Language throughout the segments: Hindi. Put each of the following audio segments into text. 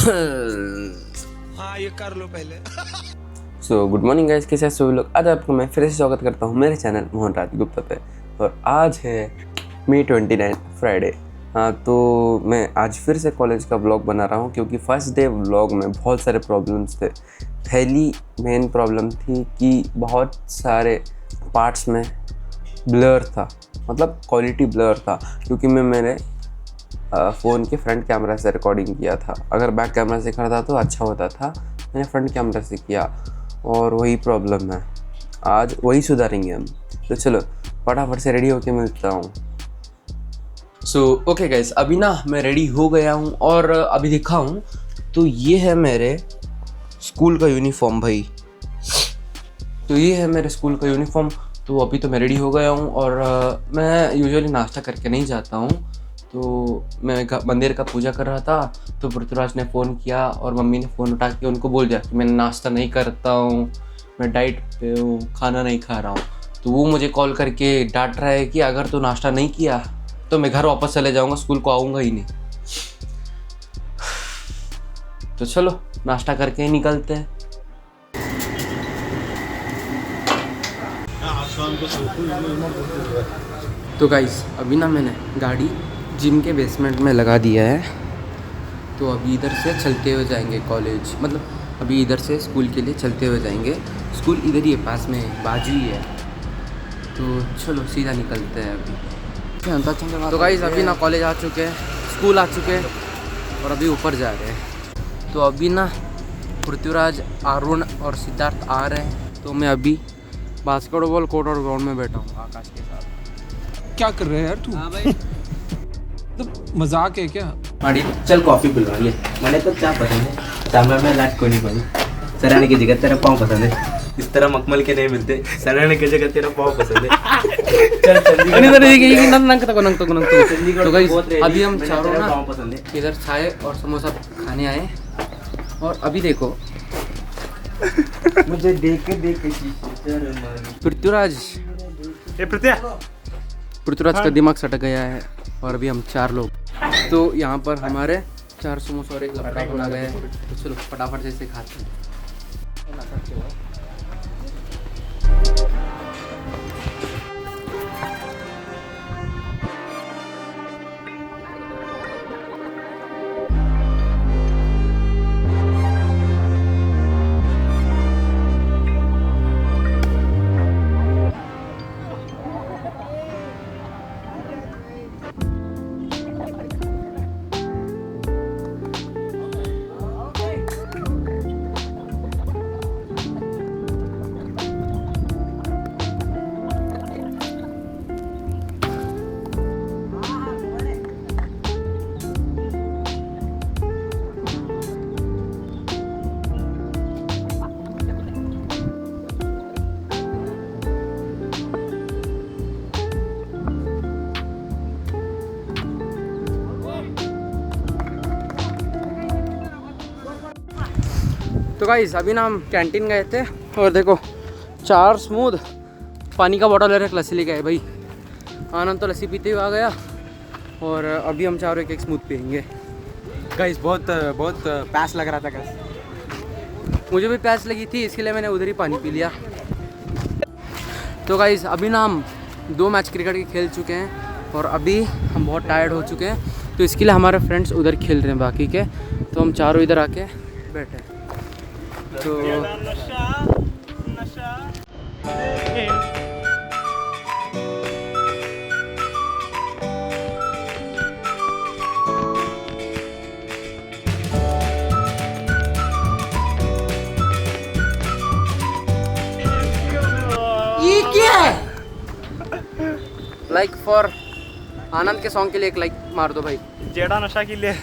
हाँ ये कर लो पहले। सो गुड मॉर्निंग गाइस, कैसे हैं सभी लोग। आज आपको मैं फिर से स्वागत करता हूँ मेरे चैनल मोहन राज गुप्ता पे। और आज है मई 29 फ्राइडे। हाँ, तो मैं आज फिर से कॉलेज का व्लॉग बना रहा हूँ क्योंकि फर्स्ट डे व्लॉग में बहुत सारे प्रॉब्लम्स थे। पहली मेन प्रॉब्लम थी कि बहुत सारे पार्ट्स में ब्लर था, मतलब क्वालिटी ब्लर था, क्योंकि मैं मेरे फ़ोन के फ्रंट कैमरा से रिकॉर्डिंग किया था। अगर बैक कैमरा से करता तो अच्छा होता था, मैंने फ्रंट कैमरा से किया और वही प्रॉब्लम है। आज वही सुधारेंगे हम। तो चलो फटाफट से रेडी होके मिलता हूँ। ओके गाइस, अभी ना मैं रेडी हो गया हूँ और अभी दिखाऊँ तो ये है मेरे स्कूल का यूनिफॉर्म भाई। तो ये है मेरे स्कूल का यूनिफॉर्म। तो अभी तो मैं रेडी हो गया हूँ और मैं यूजुअली नाश्ता करके नहीं जाता हूँ। तो मैं मंदिर का पूजा कर रहा था तो पृथ्वीराज ने फ़ोन किया और मम्मी ने फ़ोन उठा के उनको बोल दिया कि मैं नाश्ता नहीं करता हूँ, मैं डाइट पे हूँ, खाना नहीं खा रहा हूँ। तो वो मुझे कॉल करके डांट रहा है कि अगर तू नाश्ता नहीं किया तो मैं घर वापस चले जाऊँगा, स्कूल को आऊँगा ही नहीं। तो चलो नाश्ता करके ही निकलते हैं। तो गाइस अभी ना मैंने गाड़ी जिम के बेसमेंट में लगा दिया है। तो अभी इधर से चलते हुए जाएंगे कॉलेज, मतलब अभी इधर से स्कूल के लिए चलते हुए जाएंगे। स्कूल इधर ही है, पास में बाजू ही है। तो चलो सीधा निकलते हैं अभी। तो गाइस अभी ना कॉलेज आ चुके हैं, स्कूल आ चुके हैं और अभी ऊपर जा रहे हैं। तो अभी ना पृथ्वीराज, अरुण और सिद्धार्थ आ रहे हैं। तो मैं अभी बास्केटबॉल कोर्ट और ग्राउंड में बैठा हूँ आकाश के साथ। क्या कर रहे हैं यार तू? हाँ भाई, तो मजाक है क्या? माड़ी चल कॉफी पिलवा ले। मैंने तो क्या पसंद है, सामने में लाट को नहीं पाई। सराहने की जगह तेरा पाँव पसंद है, इस तरह मखमल के नहीं मिलते। सराहने की जगह तेरा पाँव पसंद है। चल तो गाइस अभी हम चारों ना पाँव पसंद है। इधर चाय और समोसा खाने आए और अभी देखो मुझे देख के पृथ्वीराज का दिमाग सटक गया है और अभी हम 4 लोग। तो यहाँ पर हमारे 4 समोसा और 1 लपड़ा बना गया है। तो चलो फटाफट से इसे खाते हैं। तो गाइस अभी ना हम कैंटीन गए थे और देखो 4 स्मूद पानी का बॉटल और 1 लस्सी लेके आए भाई। आनंद तो लस्सी पीते हुए आ गया और अभी हम चारों एक स्मूद पियेंगे। गाइस बहुत प्यास लग रहा था गाइस। मुझे भी प्यास लगी थी, इसके लिए मैंने उधर ही पानी पी लिया। तो गाइस अभी ना हम 2 मैच क्रिकेट के खेल चुके हैं और अभी हम बहुत टायर्ड हो चुके हैं। तो इसके लिए हमारे फ्रेंड्स उधर खेल रहे हैं बाकी के। तो हम चारों इधर आके बैठे हैं। तो ये क्या है? लाइक फॉर आनंद के सॉन्ग के लिए 1 लाइक मार दो भाई। जेड़ा नशा के लिए।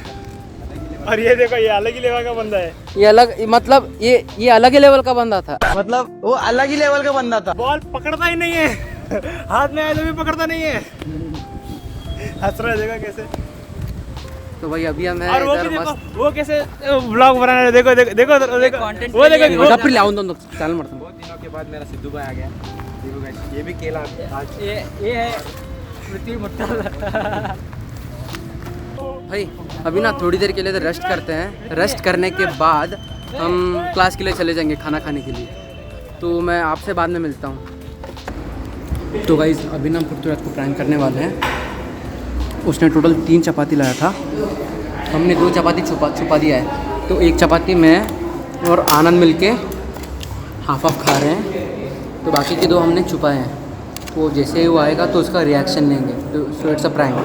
और ये देखो, ये अलग ही लेवल का बंदा है। ये अलग, मतलब ये अलग ही लेवल का बंदा था। मतलब वो अलग ही लेवल का बंदा था। बॉल पकड़ता ही नहीं है, हाथ में आए तो भी पकड़ता नहीं है। हंस रहा है, देखो कैसे। तो भाई अभी हम और वो इधर भी मस्त देखो, वो कैसे व्लॉग बना रहे हैं। देखो देखो देखो देखो, वो देखो गप्पी ले आऊं तो चैनल मरता हूं। बहुत दिनों के बाद मेरा सिद्धू भाई आ गया। देखो गाइस, ये भी केला आज ये है पृथ्वी मुट्ठा। भाई अभी ना थोड़ी देर के लिए तो रेस्ट करते हैं, रेस्ट करने के बाद हम क्लास के लिए चले जाएंगे खाना खाने के लिए। तो मैं आपसे बाद में मिलता हूँ। तो गाइस अभी ना हम पृथ्वीराज को प्रैंक करने वाले हैं। उसने टोटल 3 चपाती लाया था, हमने 2 चपाती छुपा दिया है। तो 1 चपाती मैं और आनंद मिलके हाफ खा रहे हैं, तो बाकी के 2 हमने छुपाए हैं। तो जैसे ही वो आएगा तो उसका रिएक्शन लेंगे। तो सो इट्स अ प्रैंक।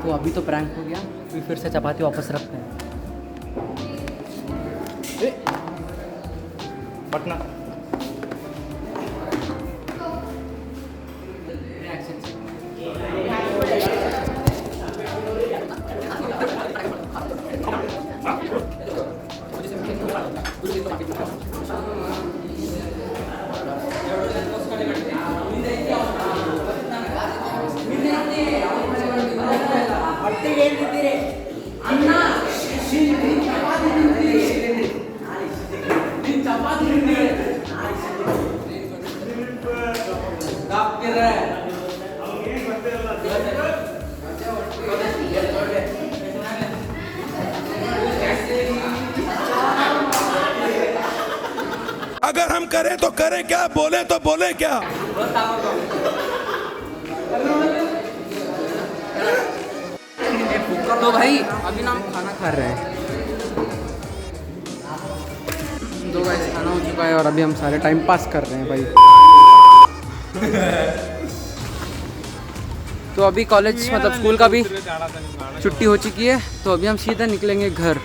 तो अभी तो प्रैंक हो गया, फिर से चपाती वापस रखते हैं। पटना अगर हम करें तो करें क्या, बोले तो बोले क्या। तो भाई अभी ना हम खाना खा रहे हैं। तो गाइस खाना हो चुका है और अभी हम सारे टाइम पास कर रहे हैं भाई। तो अभी कॉलेज मतलब स्कूल का भी छुट्टी हो चुकी है, तो अभी हम सीधा निकलेंगे घर।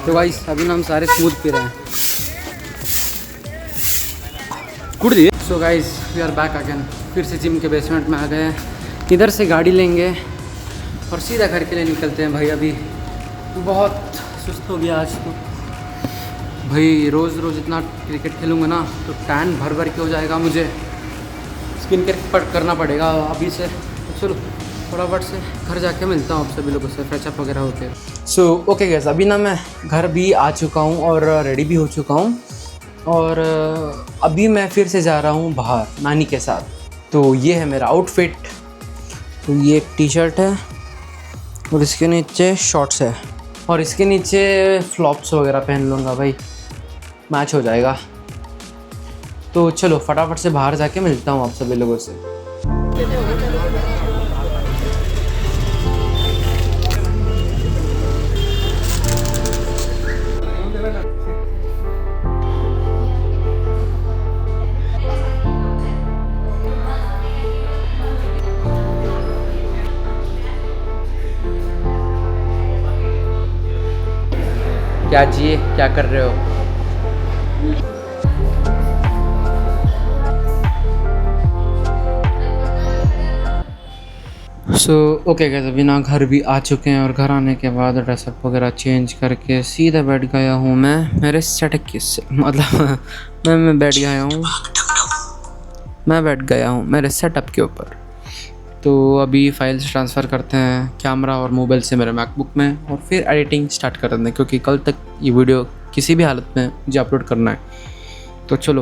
तो गाइस अभी ना हम सारे स्मूथ पी रहे हैं। So guys we are back again. फिर से जिम के बेसमेंट में आ गए हैं। इधर से गाड़ी लेंगे और सीधा घर के लिए निकलते हैं भाई। अभी बहुत सुस्त हो गया आज तो भाई। रोज़ रोज़ इतना क्रिकेट खेलूँगा ना तो टैन भर भर के हो जाएगा, मुझे स्किन केयर करना पड़ेगा अभी से। तो चलो फटाफट से घर जाके मिलता हूँ आप सभी लोगों से, फ्रेशअप वगैरह होके। सो ओके गाइस अभी ना मैं घर भी आ चुका हूँ और रेडी भी हो चुका हूँ, और अभी मैं फिर से जा रहा हूँ बाहर नानी के साथ। तो ये है मेरा आउटफिट। तो ये एक टी शर्ट है और इसके नीचे शॉर्ट्स है और इसके नीचे फ्लॉप्स वगैरह पहन लूँगा भाई, मैच हो जाएगा। तो चलो फटाफट से बाहर जाके मिलता हूँ आप सभी लोगों से। क्या जी, क्या कर रहे हो? सो ओके गाइस अभी ना घर भी आ चुके हैं और घर आने के बाद ड्रेसअप वगैरह चेंज करके सीधा बैठ गया हूँ मैं मेरे सेटअप के मतलब मैं बैठ गया हूँ मेरे सेटअप के ऊपर। तो अभी फाइल्स ट्रांसफ़र करते हैं कैमरा और मोबाइल से मेरे मैकबुक में और फिर एडिटिंग स्टार्ट कर देंगे, क्योंकि कल तक ये वीडियो किसी भी हालत में मुझे अपलोड करना है। तो चलो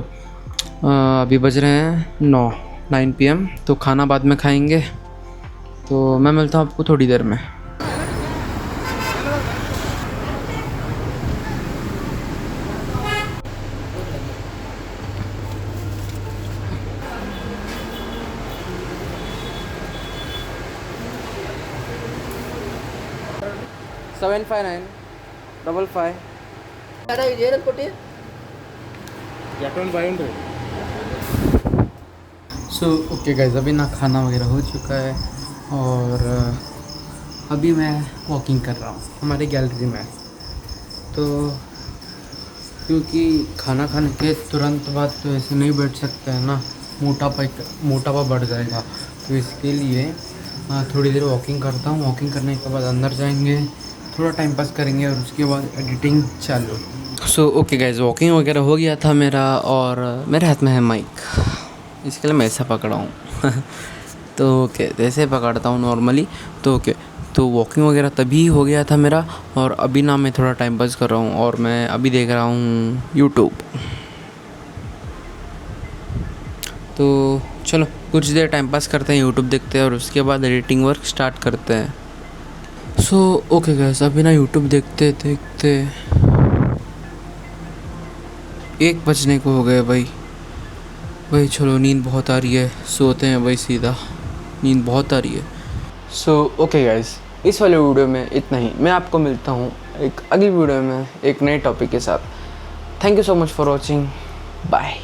अभी बज रहे हैं 9 PM। तो खाना बाद में खाएंगे। तो मैं मिलता हूँ आपको थोड़ी देर में। सेवन 59555 सो ओके गाइस अभी ना खाना वगैरह हो चुका है और अभी मैं वॉकिंग कर रहा हूँ हमारी गैलरी में। तो क्योंकि खाना खाने के तुरंत बाद तो ऐसे नहीं बैठ सकते हैं ना, मोटापा बढ़ जाएगा। तो इसके लिए थोड़ी देर वॉकिंग करता हूँ। वॉकिंग करने के बाद अंदर जाएंगे, थोड़ा टाइम पास करेंगे और उसके बाद एडिटिंग चालू। सो ओके गाइज, वॉकिंग वगैरह हो गया था मेरा और मेरे हाथ में है माइक, इसके लिए मैं ऐसा पकड़ा हूँ तो ओके ऐसे पकड़ता हूँ नॉर्मली। तो ओके, तो वॉकिंग वगैरह तभी हो गया था मेरा और अभी ना मैं थोड़ा टाइम पास कर रहा हूँ और मैं अभी देख रहा हूँ यूट्यूब। तो चलो कुछ देर टाइम पास करते हैं, यूट्यूब देखते हैं और उसके बाद एडिटिंग वर्क स्टार्ट करते हैं। सो ओके गाइस, अभी ना यूट्यूब देखते देखते 1 बजने को हो गए भाई चलो नींद बहुत आ रही है, सोते हैं भाई, सीधा नींद बहुत आ रही है। सो ओके गाइस, इस वाले वीडियो में इतना ही। मैं आपको मिलता हूँ एक अगली वीडियो में एक नए टॉपिक के साथ। Thank you so much for watching, bye.